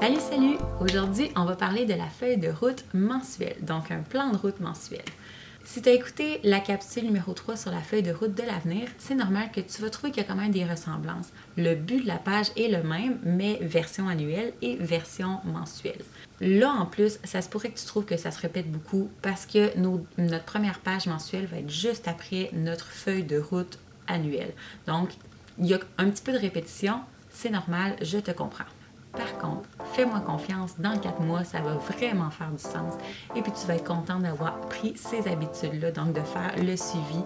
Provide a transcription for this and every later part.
Salut, salut! Aujourd'hui, on va parler de la feuille de route mensuelle, donc un plan de route mensuel. Si tu as écouté la capsule numéro 3 sur la feuille de route de l'avenir, c'est normal que tu vas trouver qu'il y a quand même des ressemblances. Le but de la page est le même, mais version annuelle et version mensuelle. Là, en plus, ça se pourrait que tu trouves que ça se répète beaucoup parce que notre première page mensuelle va être juste après notre feuille de route annuelle. Donc, il y a un petit peu de répétition, c'est normal, je te comprends. Par contre, fais-moi confiance, dans 4 mois, ça va vraiment faire du sens. Et puis, tu vas être content d'avoir pris ces habitudes-là, donc de faire le suivi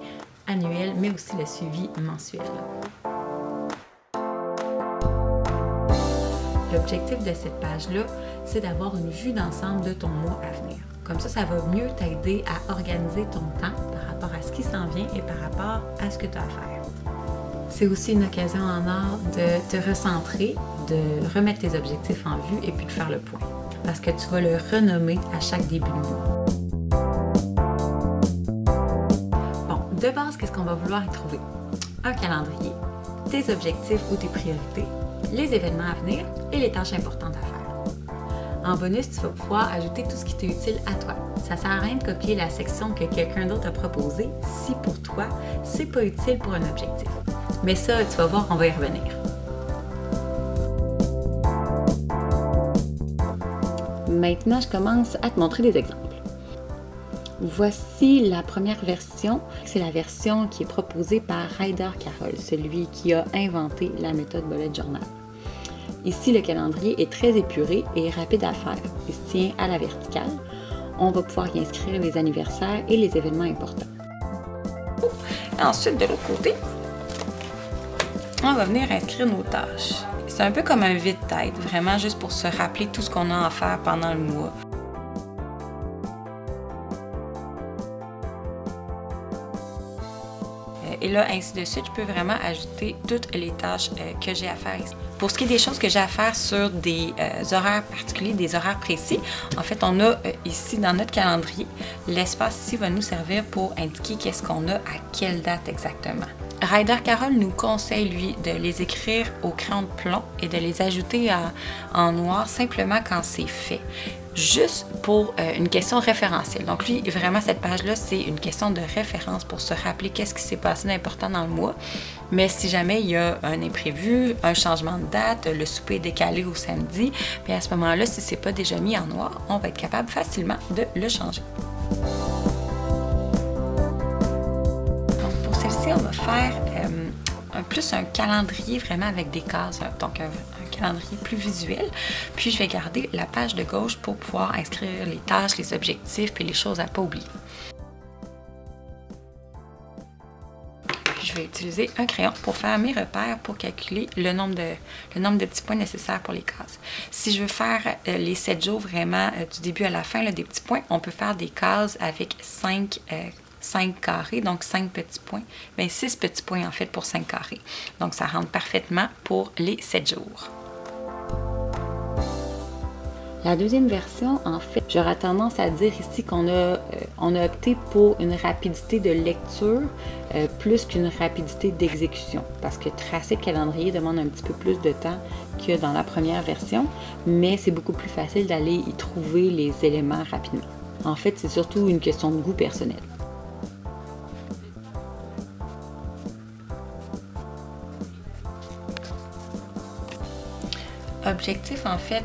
annuel, mais aussi le suivi mensuel. L'objectif de cette page-là, c'est d'avoir une vue d'ensemble de ton mois à venir. Comme ça va mieux t'aider à organiser ton temps par rapport à ce qui s'en vient et par rapport à ce que tu as à faire. C'est aussi une occasion en or de te recentrer, de remettre tes objectifs en vue et puis de faire le point. Parce que tu vas le renommer à chaque début de mois. Bon, de base, qu'est-ce qu'on va vouloir y trouver? Un calendrier, tes objectifs ou tes priorités, les événements à venir et les tâches importantes à faire. En bonus, tu vas pouvoir ajouter tout ce qui t'est utile à toi. Ça ne sert à rien de copier la section que quelqu'un d'autre a proposée si pour toi, c'est pas utile pour un objectif. Mais ça, tu vas voir, on va y revenir. Maintenant, je commence à te montrer des exemples. Voici la première version. C'est la version qui est proposée par Ryder Carroll, celui qui a inventé la méthode Bullet Journal. Ici, le calendrier est très épuré et rapide à faire. Il se tient à la verticale. On va pouvoir y inscrire les anniversaires et les événements importants. Ensuite, de l'autre côté, on va venir inscrire nos tâches. C'est un peu comme un vide-tête, vraiment juste pour se rappeler tout ce qu'on a à faire pendant le mois. Et là, ainsi de suite, je peux vraiment ajouter toutes les tâches que j'ai à faire ici. Pour ce qui est des choses que j'ai à faire sur des horaires particuliers, des horaires précis, en fait, on a ici dans notre calendrier, l'espace ici va nous servir pour indiquer qu'est-ce qu'on a à quelle date exactement. Ryder Carroll nous conseille, lui, de les écrire au crayon de plomb et de les ajouter en noir simplement quand c'est fait. Juste pour une question référentielle. Donc lui, vraiment, cette page-là, c'est une question de référence pour se rappeler qu'est-ce qui s'est passé d'important dans le mois. Mais si jamais il y a un imprévu, un changement de date, le souper est décalé au samedi, puis à ce moment-là, si c'est pas déjà mis en noir, on va être capable facilement de le changer. Donc pour celle-ci, on va faire plus un calendrier vraiment avec des cases, donc un calendrier plus visuel. Puis je vais garder la page de gauche pour pouvoir inscrire les tâches, les objectifs et les choses à ne pas oublier. Puis je vais utiliser un crayon pour faire mes repères pour calculer le nombre de petits points nécessaires pour les cases. Si je veux faire les 7 jours vraiment du début à la fin, là, des petits points, on peut faire des cases avec 5 carrés, donc 5 petits points, bien 6 petits points en fait pour 5 carrés. Donc ça rentre parfaitement pour les 7 jours. La deuxième version, en fait, j'aurais tendance à dire ici qu'on a opté pour une rapidité de lecture plus qu'une rapidité d'exécution, parce que tracer le calendrier demande un petit peu plus de temps que dans la première version, mais c'est beaucoup plus facile d'aller y trouver les éléments rapidement. En fait, c'est surtout une question de goût personnel. Objectif, en fait,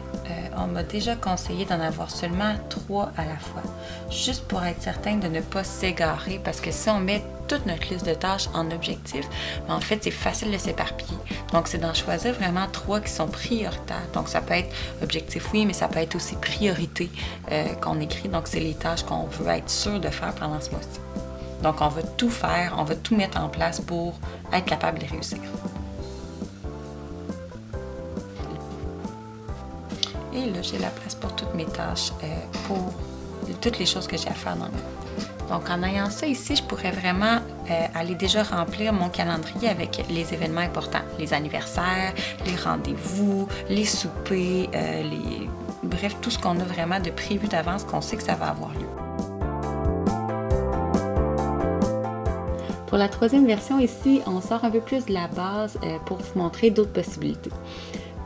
on m'a déjà conseillé d'en avoir seulement 3 à la fois, juste pour être certain de ne pas s'égarer, parce que si on met toute notre liste de tâches en objectif, en fait, c'est facile de s'éparpiller. Donc, c'est d'en choisir vraiment 3 qui sont prioritaires. Donc, ça peut être objectif, oui, mais ça peut être aussi priorité qu'on écrit. Donc, c'est les tâches qu'on veut être sûr de faire pendant ce mois-ci. Donc, on va tout faire, on va tout mettre en place pour être capable de les réussir. Et là, j'ai la place pour toutes mes tâches, pour toutes les choses que j'ai à faire dans le mois. Donc, en ayant ça ici, je pourrais vraiment aller déjà remplir mon calendrier avec les événements importants. Les anniversaires, les rendez-vous, les soupers, bref, tout ce qu'on a vraiment de prévu d'avance, qu'on sait que ça va avoir lieu. Pour la troisième version ici, on sort un peu plus de la base pour vous montrer d'autres possibilités.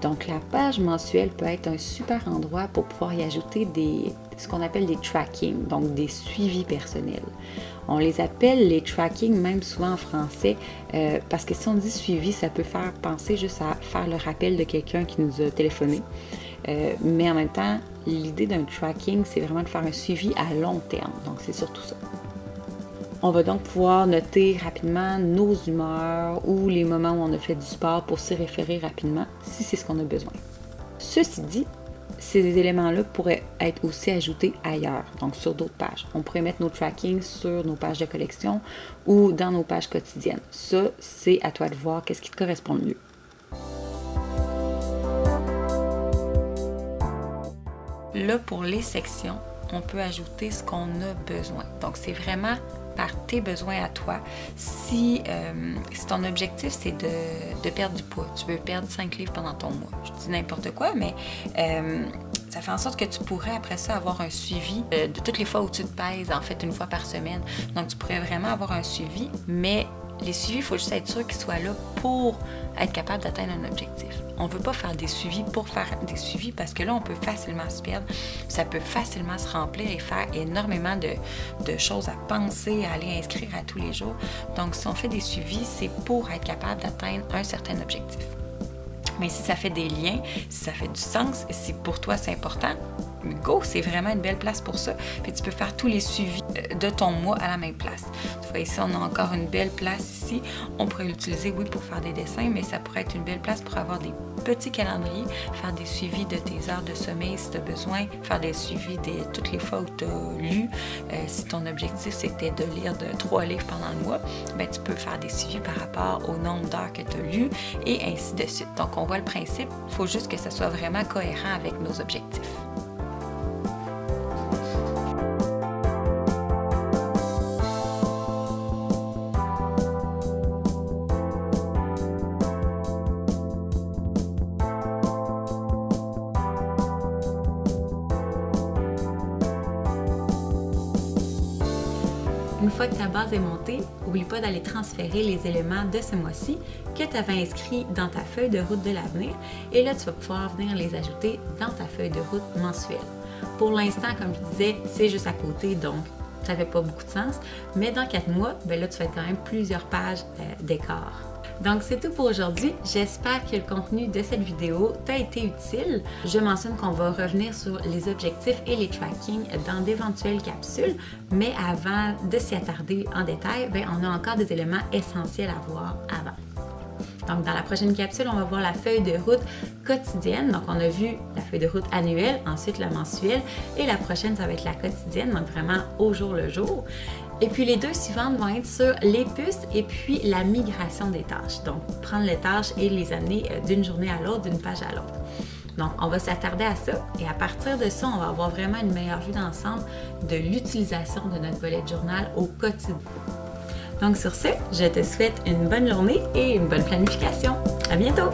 Donc, la page mensuelle peut être un super endroit pour pouvoir y ajouter ce qu'on appelle des tracking, donc des suivis personnels. On les appelle les tracking, même souvent en français, parce que si on dit suivi, ça peut faire penser juste à faire le rappel de quelqu'un qui nous a téléphoné. Mais en même temps, l'idée d'un tracking, c'est vraiment de faire un suivi à long terme. Donc, c'est surtout ça. On va donc pouvoir noter rapidement nos humeurs ou les moments où on a fait du sport pour s'y référer rapidement si c'est ce qu'on a besoin. Ceci dit, ces éléments-là pourraient être aussi ajoutés ailleurs, donc sur d'autres pages. On pourrait mettre nos trackings sur nos pages de collection ou dans nos pages quotidiennes. Ça, c'est à toi de voir qu'est-ce qui te correspond le mieux. Là, pour les sections, on peut ajouter ce qu'on a besoin. Donc, c'est vraiment par tes besoins à toi. Si ton objectif, c'est de perdre du poids, tu veux perdre 5 livres pendant ton mois, je dis n'importe quoi, mais ça fait en sorte que tu pourrais après ça avoir un suivi de toutes les fois où tu te pèses, en fait, une fois par semaine. Donc, tu pourrais vraiment avoir un suivi, mais les suivis, il faut juste être sûr qu'ils soient là pour être capable d'atteindre un objectif. On ne veut pas faire des suivis pour faire des suivis parce que là, on peut facilement se perdre. Ça peut facilement se remplir et faire énormément de choses à penser, à aller inscrire à tous les jours. Donc, si on fait des suivis, c'est pour être capable d'atteindre un certain objectif. Mais si ça fait des liens, si ça fait du sens, si pour toi c'est important, go, c'est vraiment une belle place pour ça. Puis tu peux faire tous les suivis de ton mois à la même place. Tu vois, ici, on a encore une belle place ici. On pourrait l'utiliser, oui, pour faire des dessins, mais ça pourrait être une belle place pour avoir des petits calendriers, faire des suivis de tes heures de sommeil si tu as besoin, faire des suivis de toutes les fois où tu as lu. Si ton objectif, c'était de lire 3 livres pendant le mois, bien, tu peux faire des suivis par rapport au nombre d'heures que tu as lu et ainsi de suite. Donc, on voit le principe. Il faut juste que ça soit vraiment cohérent avec nos objectifs. Une fois que ta base est montée, n'oublie pas d'aller transférer les éléments de ce mois-ci que tu avais inscrits dans ta feuille de route de l'avenir et là, tu vas pouvoir venir les ajouter dans ta feuille de route mensuelle. Pour l'instant, comme je disais, c'est juste à côté, donc ça n'avait pas beaucoup de sens, mais dans 4 mois, bien là, tu vas être quand même plusieurs pages d'écart. Donc, c'est tout pour aujourd'hui. J'espère que le contenu de cette vidéo t'a été utile. Je mentionne qu'on va revenir sur les objectifs et les tracking dans d'éventuelles capsules, mais avant de s'y attarder en détail, bien, on a encore des éléments essentiels à voir avant. Donc, dans la prochaine capsule, on va voir la feuille de route quotidienne. Donc, on a vu la feuille de route annuelle, ensuite la mensuelle, et la prochaine, ça va être la quotidienne, donc vraiment au jour le jour. Et puis, les 2 suivantes vont être sur les puces et puis la migration des tâches. Donc, prendre les tâches et les amener d'une journée à l'autre, d'une page à l'autre. Donc, on va s'attarder à ça et à partir de ça, on va avoir vraiment une meilleure vue d'ensemble de l'utilisation de notre bullet journal au quotidien. Donc, sur ce, je te souhaite une bonne journée et une bonne planification. À bientôt!